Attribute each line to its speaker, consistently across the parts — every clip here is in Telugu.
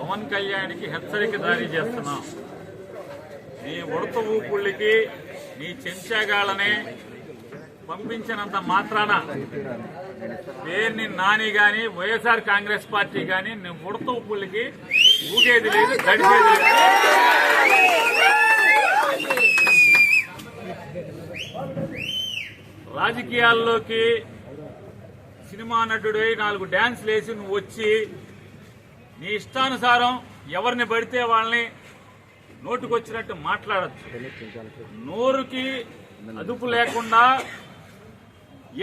Speaker 1: పవన్ కళ్యాణ్కి హెచ్చరిక జారీ చేస్తున్నాం. నీ ఉడత ఊపుళ్ళకి నీ చెంచాగాళ్ళని పంపించినంత మాత్రాన పేరుని నాని గాని వైఎస్ఆర్ కాంగ్రెస్ పార్టీ గాని నీ ఉడత ఊపుళ్ళకి ఊగేది లేదు, గడిచేది లేదు. రాజకీయాల్లోకి సినిమా నటుడై 4 డ్యాన్స్లు వేసి నువ్వు వచ్చి నీ ఇష్టానుసారం ఎవరిని పడితే వాళ్ళని నోటుకొచ్చినట్టు మాట్లాడచ్చు. నోరుకి అదుపు లేకుండా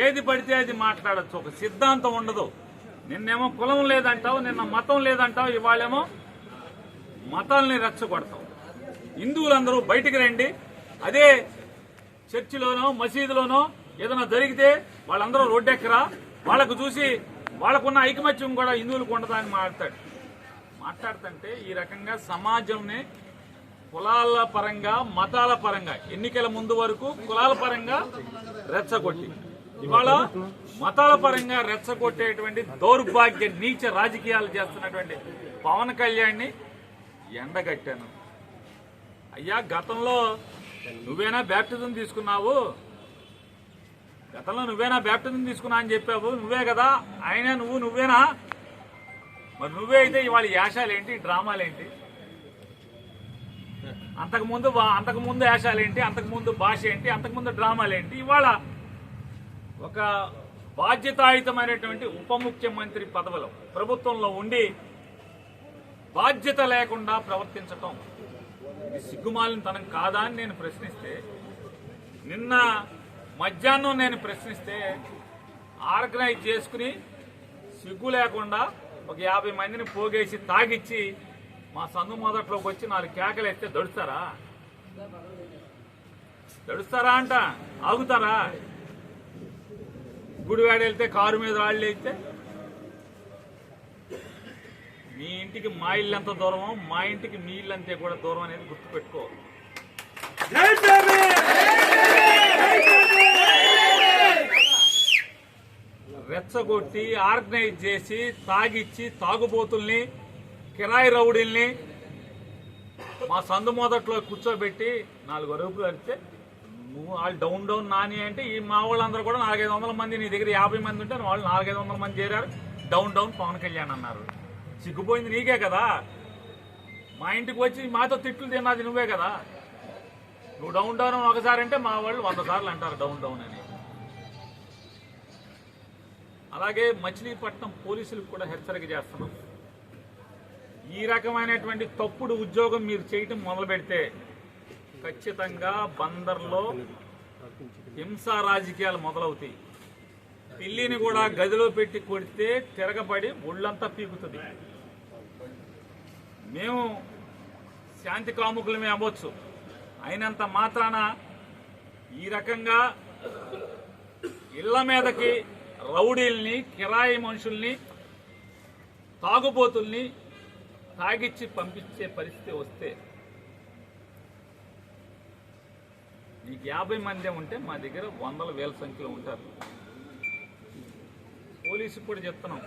Speaker 1: ఏది పడితే అది మాట్లాడచ్చు. ఒక సిద్ధాంతం ఉండదు. నిన్నేమో కులం లేదంటావు, నిన్న మతం లేదంటావు, ఇవాళేమో మతాల్ని రెచ్చగొడతావు. హిందువులందరూ బయటికి రండి, అదే చర్చిలోనో మసీదులోనో ఏదైనా జరిగితే వాళ్ళందరూ రోడ్డెక్కరా, వాళ్ళకు చూసి వాళ్ళకున్న ఐకమత్యం కూడా హిందువులకు ఉండదా అని మాట్లాడుతుంటే ఈ రకంగా సమాజంని కులాల పరంగా మతాల పరంగా ఎన్నికల ముందు వరకు కులాల పరంగా రెచ్చగొట్టి ఇవాళ మతాల పరంగా రెచ్చగొట్టేటువంటి దౌర్భాగ్య నీచ రాజకీయాలు చేస్తున్నటువంటి పవన్ కళ్యాణ్ని ఎండగట్టాను. అయ్యా, గతంలో నువ్వేనా బ్యాప్టిజం తీసుకున్నావు, గతంలో నువ్వేనా బ్యాప్టిజం తీసుకున్నా అని చెప్పావు, నువ్వే కదా ఆయన, నువ్వేనా? మరి నువ్వే అయితే ఇవాళ యాశాలేంటి, డ్రామాలేంటి? అంతకుముందు యాశాలేంటి, అంతకుముందు భాష ఏంటి, అంతకుముందు డ్రామాలేంటి? ఇవాళ ఒక బాధ్యతాయుతమైనటువంటి ఉప ముఖ్యమంత్రి పదవిలో ప్రభుత్వంలో ఉండి బాధ్యత లేకుండా ప్రవర్తించటం ఇది సిగ్గుమాలిన తనం కాదా అని నేను ప్రశ్నిస్తే, నిన్న మధ్యాహ్నం నేను ప్రశ్నిస్తే ఆర్గనైజ్ చేసుకుని సిగ్గు లేకుండా ఒక 50 మందిని పోగేసి తాగిచ్చి మా సందు మొదట్లోకి వచ్చి 4 కేకలు వేస్తే దడుస్తారా అంట? ఆగుతారా? గుడివాడ వెళ్తే కారు మీద రాళ్ళు వేస్తే మీ ఇంటికి మా ఇల్లు ఎంత దూరమో మా ఇంటికి మీ ఇల్లు అంతే కూడా దూరం అనేది గుర్తుపెట్టుకో. రెచ్చగొట్టి ఆర్గనైజ్ చేసి తాగిచ్చి తాగుబోతుల్ని కిరాయి రౌడీల్ని మా సందు మొదట్లో కూర్చోబెట్టి 4 అరుపులు అరిస్తే నువ్వు వాళ్ళు డౌన్ నాని అంటే ఈ మా వాళ్ళందరూ కూడా 400-500 మంది, నీ దగ్గర 50 మంది ఉంటే వాళ్ళు 400-500 మంది చేరారు, డౌన్ పవన్ కళ్యాణ్ అన్నారు. సిగ్గుపోయింది నీకే కదా. మా ఇంటికి వచ్చి మాతో తిట్లు తిన్నది నువ్వే కదా. నువ్వు డౌన్ ఒకసారి అంటే మా వాళ్ళు 100 సార్లు అంటారు డౌన్ అని. అలాగే మచిలీపట్నం పోలీసులకు కూడా హెచ్చరిక చేస్తున్నాం. ఈ రకమైనటువంటి తప్పుడు ఉద్యోగం మీరు చేయటం మొదలు పెడితే ఖచ్చితంగా బందర్లో హింసా రాజకీయాలు మొదలవుతాయి. పిల్లిని కూడా గదిలో పెట్టి కొడితే తిరగబడి ఒళ్ళంతా పీకుతుంది. మేము శాంతి కాముకులమే అవ్వచ్చు, అయినంత మాత్రాన ఈ రకంగా ఇళ్ల మీదకి రౌడీల్ని, కిరాయి మనుషుల్ని, తాగుబోతుల్ని తాగిచ్చి పంపించే పరిస్థితి వస్తే నీకు 50 మందే ఉంటే మా దగ్గర 100,000 సంఖ్యలో ఉంటారు. పోలీసుకు కూడా చెప్తున్నాం,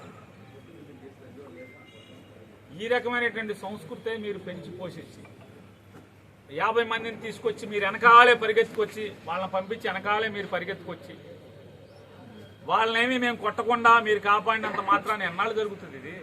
Speaker 1: ఈ రకమైనటువంటి సంస్కృతే మీరు పెంచి పోషించి 50 మందిని తీసుకొచ్చి మీరు వెనకాలే పరిగెత్తుకొచ్చి వాళ్ళని పంపించి వెనకాలే మీరు పరిగెత్తుకొచ్చి వాళ్ళనేమి మేము కొట్టకుండా మీరు కాపాడినంత మాత్రాన్ని ఎన్నాళ్ళు జరుగుతుంది ఇది?